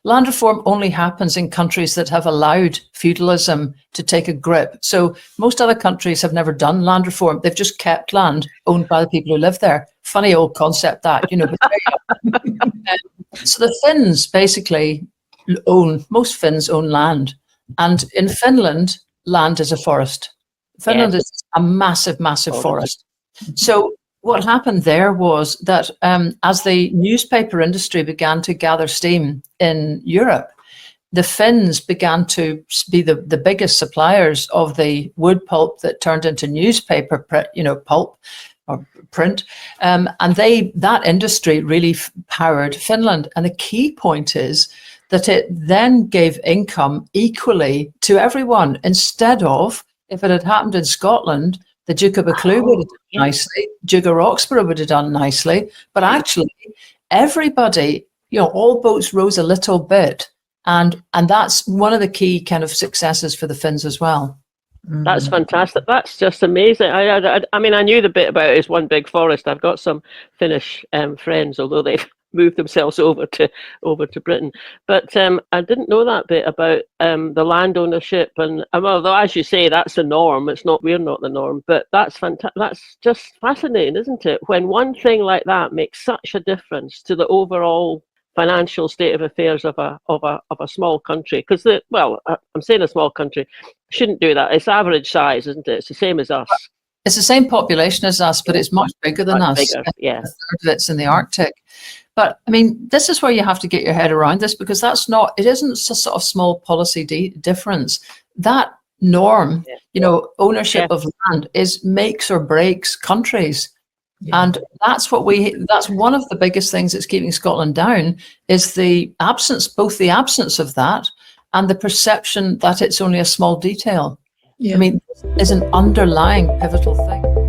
Land reform only happens in countries that have allowed feudalism to take a grip. So most other countries have never done land reform. They've just kept land owned by the people who live there. Funny old concept that, you know. But so the Finns basically most Finns own land. And in Finland, land is a forest. Finland is a massive, massive forest. So what happened there was that as the newspaper industry began to gather steam in Europe, the Finns began to be the biggest suppliers of the wood pulp that turned into newspaper, pulp or print, and that industry really powered Finland. And the key point is that it then gave income equally to everyone, instead of, if it had happened in Scotland, the Duke of Buccleuch would have done nicely, Duke of Roxburgh would have done nicely, but actually everybody, all boats rose a little bit, and that's one of the key kind of successes for the Finns as well. That's fantastic. That's just amazing. I mean, I knew the bit about it is one big forest. I've got some Finnish friends, although they've moved themselves over to Britain. But I didn't know that bit about the land ownership. And although, as you say, that's the norm. We're not the norm. But that's fantastic. That's just fascinating, isn't it? When one thing like that makes such a difference to the overall financial state of affairs of a small country. Because I'm saying a small country shouldn't do that. It's average size, isn't it? It's the same as us. It's the same population as us, but it's much bigger than us. Bigger, yeah. A third of it's in the Arctic. But I mean, this is where you have to get your head around this, because it isn't a sort of small policy difference. That norm, ownership of land makes or breaks countries. Yeah. And that's one of the biggest things that's keeping Scotland down, is both the absence of that and the perception that it's only a small detail. Yeah. I mean, is an underlying pivotal thing.